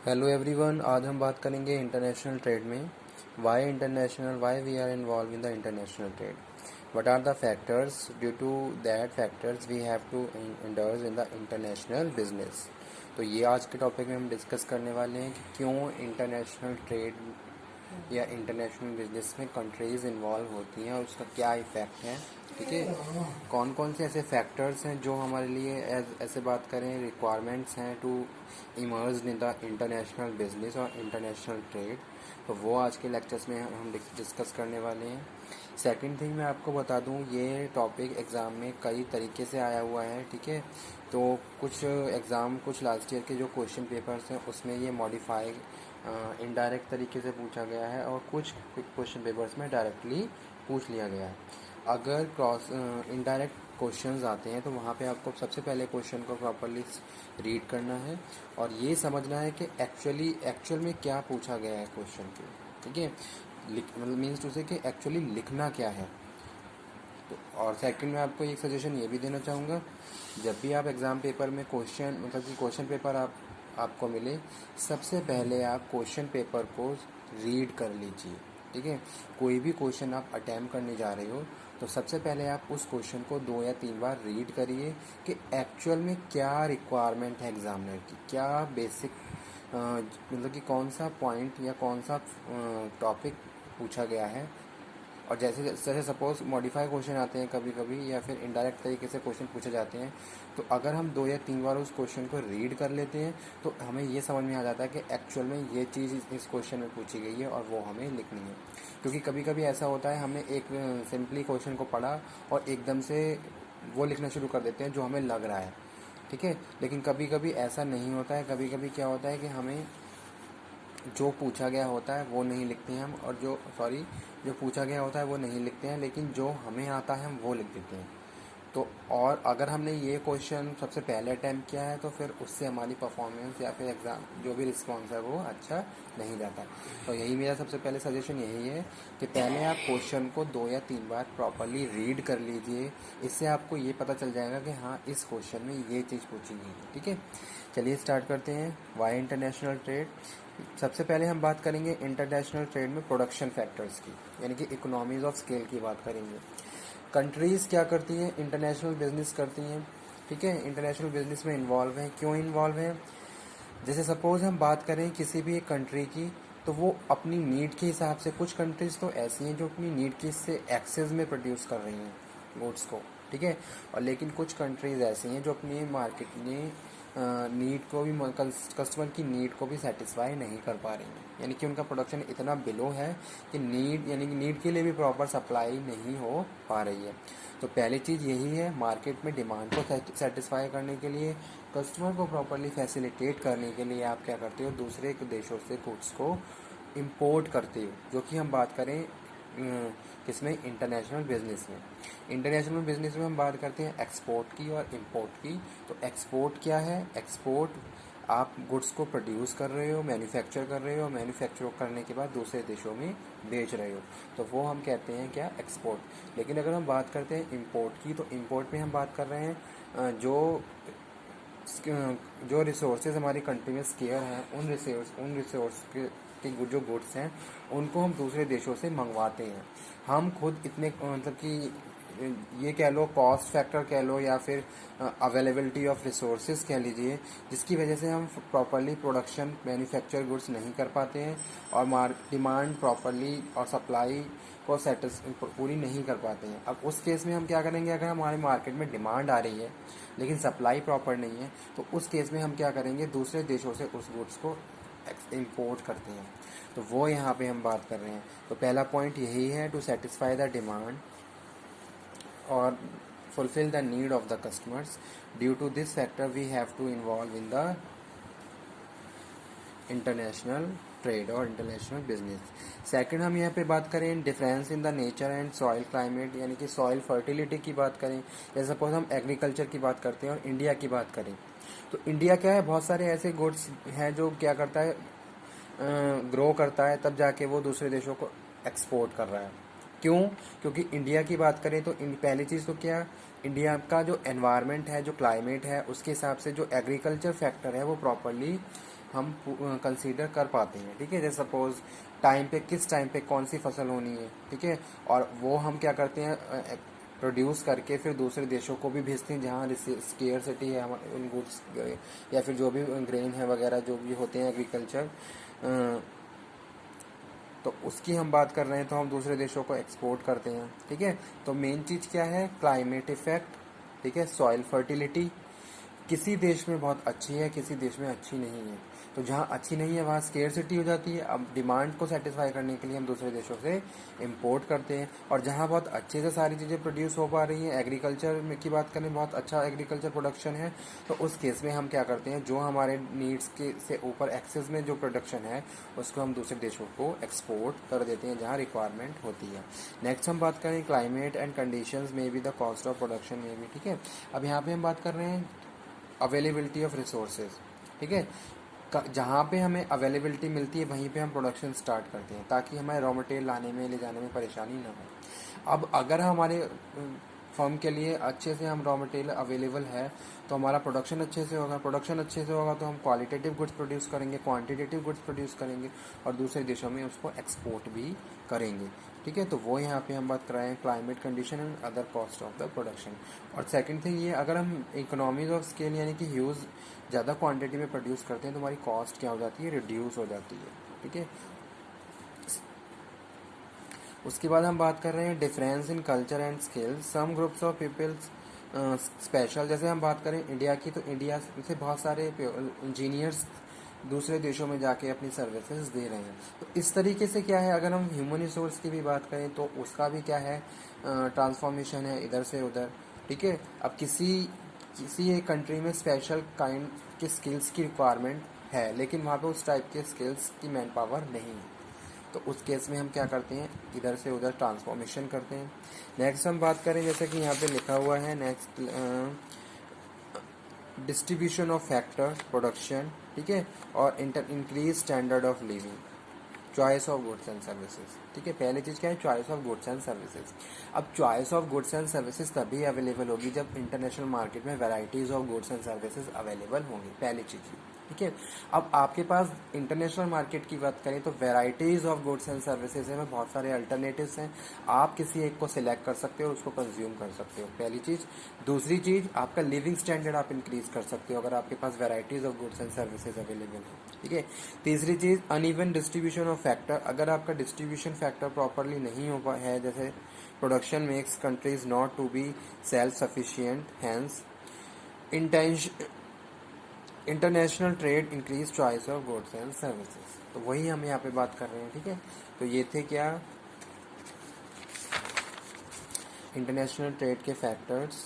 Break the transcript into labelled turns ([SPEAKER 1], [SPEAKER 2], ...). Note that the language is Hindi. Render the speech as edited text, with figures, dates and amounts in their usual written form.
[SPEAKER 1] हेलो एवरीवन, आज हम बात करेंगे इंटरनेशनल ट्रेड में। Why international, why we are involve in the international trade, what are the factors, due to that factors we have to indulge in the international business. तो ये आज के टॉपिक में हम डिस्कस करने वाले हैं कि क्यों इंटरनेशनल ट्रेड या इंटरनेशनल बिजनेस में कंट्रीज़ इन्वॉल्व होती हैं और उसका क्या इफ़ेक्ट है। ठीक है, कौन कौन से ऐसे फैक्टर्स हैं जो हमारे लिए ऐसे बात करें रिक्वायरमेंट्स हैं to emerge in the international business और इंटरनेशनल ट्रेड, तो वो आज के लेक्चर्स में हम डिस्कस करने वाले हैं। सेकंड थिंग मैं आपको बता दूं, ये टॉपिक एग्ज़ाम में कई तरीके से आया हुआ है। ठीक है, तो कुछ लास्ट ईयर के जो क्वेश्चन पेपर्स हैं उसमें ये मॉडिफाई इनडायरेक्ट तरीके से पूछा गया है और कुछ क्वेश्चन पेपर्स में डायरेक्टली पूछ लिया गया है। अगर इनडायरेक्ट क्वेश्चंस आते हैं तो वहाँ पे आपको सबसे पहले क्वेश्चन को प्रॉपरली रीड करना है और ये समझना है कि एक्चुअल में क्या पूछा गया है क्वेश्चन को। ठीक है, मतलब मीन्स टू से कि एक्चुअली लिखना क्या है। तो और सेकंड में आपको एक सजेशन ये भी देना चाहूँगा, जब भी आप एग्ज़ाम पेपर में क्वेश्चन पेपर आपको मिले, सबसे पहले आप क्वेश्चन पेपर को रीड कर लीजिए। ठीक है, कोई भी क्वेश्चन आप अटैम्प्ट करने जा रहे हो तो सबसे पहले आप उस क्वेश्चन को 2 या 3 बार रीड करिए कि एक्चुअल में क्या रिक्वायरमेंट है एग्जामिनर की, क्या बेसिक मतलब कि कौन सा पॉइंट या कौन सा टॉपिक पूछा गया है। और जैसे सपोज मॉडिफाई क्वेश्चन आते हैं कभी कभी या फिर इनडायरेक्ट तरीके से क्वेश्चन पूछे जाते हैं, तो अगर हम 2 या 3 बार उस क्वेश्चन को रीड कर लेते हैं तो हमें ये समझ में आ जाता है कि एक्चुअल में ये चीज़ इस क्वेश्चन में पूछी गई है और वो हमें लिखनी है। क्योंकि कभी कभी ऐसा होता है, हमने एक सिंपली क्वेश्चन को पढ़ा और एकदम से वो लिखना शुरू कर देते हैं जो हमें लग रहा है। ठीक है, लेकिन कभी कभी ऐसा नहीं होता है। कभी कभी क्या होता है कि हमें जो पूछा गया होता है वो नहीं लिखते हैं हम, और जो पूछा गया होता है वो नहीं लिखते हैं, लेकिन जो हमें आता है हम वो लिख देते हैं। तो और अगर हमने ये क्वेश्चन सबसे पहले अटैम्प्ट किया है तो फिर उससे हमारी परफॉर्मेंस या फिर एग्ज़ाम जो भी रिस्पॉन्स है वो अच्छा नहीं जाता। तो यही मेरा सबसे पहले सजेशन यही है कि पहले आप क्वेश्चन को 2 या 3 बार प्रॉपरली रीड कर लीजिए। इससे आपको ये पता चल जाएगा कि हाँ, इस क्वेश्चन में ये चीज़ पूछी गई है। ठीक है, चलिए स्टार्ट करते हैं। Y international trade. सबसे पहले हम बात करेंगे इंटरनेशनल ट्रेड में प्रोडक्शन फैक्टर्स की, यानी कि इकोनॉमीज ऑफ स्केल की बात करेंगे। कंट्रीज़ क्या करती हैं, इंटरनेशनल बिजनेस करती हैं। ठीक है, इंटरनेशनल बिजनेस में इन्वॉल्व हैं। क्यों इन्वॉल्व हैं? जैसे सपोज़ हम बात करें किसी भी एक कंट्री की, तो वो अपनी नीड के हिसाब से, कुछ कंट्रीज़ तो ऐसी हैं जो अपनी नीड के से एक्सेस में प्रोड्यूस कर रही हैं गुड्स को। ठीक है, और लेकिन कुछ कंट्रीज़ ऐसी हैं जो अपनी मार्केट में नीड को भी, कस्टमर की नीड को भी सेटिस्फाई नहीं कर पा रही हैं, यानी कि उनका प्रोडक्शन इतना बिलो है कि नीड के लिए भी प्रॉपर सप्लाई नहीं हो पा रही है। तो पहली चीज़ यही है, मार्केट में डिमांड को सेटिस्फाई करने के लिए, कस्टमर को प्रॉपरली फैसिलिटेट करने के लिए आप क्या करते हो, दूसरे देशों से गुड्स को इंपोर्ट करते हो। जो कि हम बात करें किसमें, इंटरनेशनल बिजनेस में। इंटरनेशनल बिजनेस में हम बात करते हैं एक्सपोर्ट की और इंपोर्ट की। तो एक्सपोर्ट क्या है? एक्सपोर्ट, आप गुड्स को प्रोड्यूस कर रहे हो, मैन्युफैक्चर कर रहे हो, मैन्युफैक्चर करने के बाद दूसरे देशों में बेच रहे हो, तो वो हम कहते हैं क्या, एक्सपोर्ट। लेकिन अगर हम बात करते हैं इंपोर्ट की, तो इंपोर्ट में हम बात कर रहे हैं जो रिसोर्सेज हमारी कंट्री में स्केयर हैं, उन रिसोर्स के जो गुड्स हैं उनको हम दूसरे देशों से मंगवाते हैं। हम खुद इतने मतलब कि ये कह लो, कॉस्ट फैक्टर कह लो या फिर अवेलेबिलिटी ऑफ रिसोर्सेज कह लीजिए, जिसकी वजह से हम प्रॉपरली प्रोडक्शन मैन्युफैक्चर गुड्स नहीं कर पाते हैं और डिमांड प्रॉपरली और सप्लाई को पूरी नहीं कर पाते हैं। अब उस केस में हम क्या करेंगे, अगर हमारे मार्केट में डिमांड आ रही है लेकिन सप्लाई प्रॉपर नहीं है, तो उस केस में हम क्या करेंगे, दूसरे देशों से उस गुड्स को इंपोर्ट करते हैं। तो वो यहाँ पे हम बात कर रहे हैं। तो पहला पॉइंट यही है, टू सेटिस्फाई द डिमांड और fulfill the need of the customers. Due to this factor we have to involve in the international trade और इंटरनेशनल बिजनेस। सेकंड, हम यहाँ पे बात करें difference in the nature and soil climate, यानी कि सॉइल फर्टिलिटी की बात करें। जैसे सपोज हम एग्रीकल्चर की बात करते हैं और इंडिया की बात करें, तो इंडिया क्या है, बहुत सारे ऐसे गुड्स हैं जो क्या करता है, ग्रो करता है, तब जाके वो दूसरे देशों को एक्सपोर्ट कर रहा है। क्यों? क्योंकि इंडिया की बात करें तो पहली चीज़ तो क्या, इंडिया का जो एनवायरनमेंट है, जो क्लाइमेट है, उसके हिसाब से जो एग्रीकल्चर फैक्टर है वो प्रॉपरली हम कंसीडर कर पाते हैं, ठीक है। जैसे सपोज टाइम पे, किस टाइम पे कौन सी फसल होनी है, ठीक है, और वो हम क्या करते हैं, प्रोड्यूस करके फिर दूसरे देशों को भी भेजते हैं जहाँ स्केयरसिटी है उन गुड्स, या फिर जो भी ग्रेन है वगैरह जो भी होते हैं एग्रीकल्चर, तो उसकी हम बात कर रहे हैं, तो हम दूसरे देशों को एक्सपोर्ट करते हैं, ठीक है। तो मेन चीज़ क्या है, क्लाइमेट इफेक्ट, ठीक है, सॉइल फर्टिलिटी, किसी देश में बहुत अच्छी है, किसी देश में अच्छी नहीं है, तो जहाँ अच्छी नहीं है वहाँ स्केर्सिटी हो जाती है। अब डिमांड को सेटिस्फाई करने के लिए हम दूसरे देशों से इंपोर्ट करते हैं, और जहाँ बहुत अच्छे से सारी चीज़ें प्रोड्यूस हो पा रही हैं, एग्रीकल्चर में की बात करें, बहुत अच्छा एग्रीकल्चर प्रोडक्शन है, तो उस केस में हम क्या करते हैं, जो हमारे नीड्स के से ऊपर एक्सेस में जो प्रोडक्शन है उसको हम दूसरे देशों को एक्सपोर्ट कर देते हैं जहाँ रिक्वायरमेंट होती है। नेक्स्ट हम बात करें क्लाइमेट एंड कंडीशंस में भी द कॉस्ट ऑफ प्रोडक्शन में भी, ठीक है। अब यहाँ पे हम बात कर रहे हैं अवेलेबिलिटी ऑफ रिसोर्सेज, ठीक है। जहाँ पे हमें अवेलेबिलिटी मिलती है वहीं पे हम प्रोडक्शन स्टार्ट करते हैं ताकि हमें रॉ मटेरियल लाने में ले जाने में परेशानी ना हो। अब अगर हमारे फर्म के लिए अच्छे से हम रॉ मटेरियल अवेलेबल है तो हमारा प्रोडक्शन अच्छे से होगा, प्रोडक्शन अच्छे से होगा तो हम क्वालिटेटिव गुड्स प्रोड्यूस करेंगे, क्वांटिटेटिव गुड्स प्रोड्यूस करेंगे और दूसरे देशों में उसको एक्सपोर्ट भी करेंगे, ठीक है। तो वो यहाँ पे हम बात कर रहे हैं climate condition and other cost of the production. और सेकंड थिंग ये, अगर हम इकोनॉमीज ऑफ स्केल यानी कि ह्यूज ज़्यादा क्वांटिटी में प्रोड्यूस करते हैं तो हमारी कॉस्ट क्या हो जाती है, रिड्यूस हो जाती है, ठीक है। उसके बाद हम बात कर रहे हैं difference in culture and skill, some groups of peoples special. जैसे हम बात करें इंडिया की, तो इंडिया से बहुत सारे इंजीनियर्स दूसरे देशों में जाके अपनी सर्विसेज दे रहे हैं। तो इस तरीके से क्या है, अगर हम ह्यूमन रिसोर्स की भी बात करें तो उसका भी क्या है, ट्रांसफॉर्मेशन है इधर से उधर, ठीक है। अब किसी एक कंट्री में स्पेशल काइंड के स्किल्स की रिक्वायरमेंट है लेकिन वहाँ पे उस टाइप के स्किल्स की मैन पावर नहीं है, तो उस केस में हम क्या करते हैं, इधर से उधर ट्रांसफॉर्मेशन करते हैं। नेक्स्ट हम बात करें, जैसे कि यहाँ पे लिखा हुआ है, next distribution of factor production, ठीक है, और increase standard of living, choice of goods and services, ठीक है। पहली चीज़ क्या है, choice of goods and services. अब choice of goods and services तभी अवेलेबल होगी जब इंटरनेशनल मार्केट में varieties of goods and services available होंगी, पहली चीज़, ठीक है। अब आपके पास इंटरनेशनल मार्केट की बात करें तो varieties of goods and services में बहुत सारे अल्टरनेटिव्स हैं, आप किसी एक को सिलेक्ट कर सकते हो, उसको कंज्यूम कर सकते हो, पहली चीज़। दूसरी चीज़, आपका लिविंग स्टैंडर्ड आप इंक्रीज कर सकते हो अगर आपके पास varieties of goods and services available है, ठीक है। तीसरी चीज़, अनइवन डिस्ट्रीब्यूशन ऑफ फैक्टर, अगर आपका डिस्ट्रीब्यूशन फैक्टर प्रॉपरली नहीं हो है, जैसे production makes countries not to be self sufficient, hence international trade increase choice of goods and services. तो वही हम यहाँ पे बात कर रहे हैं, ठीक है। तो ये थे क्या इंटरनेशनल ट्रेड के फैक्टर्स।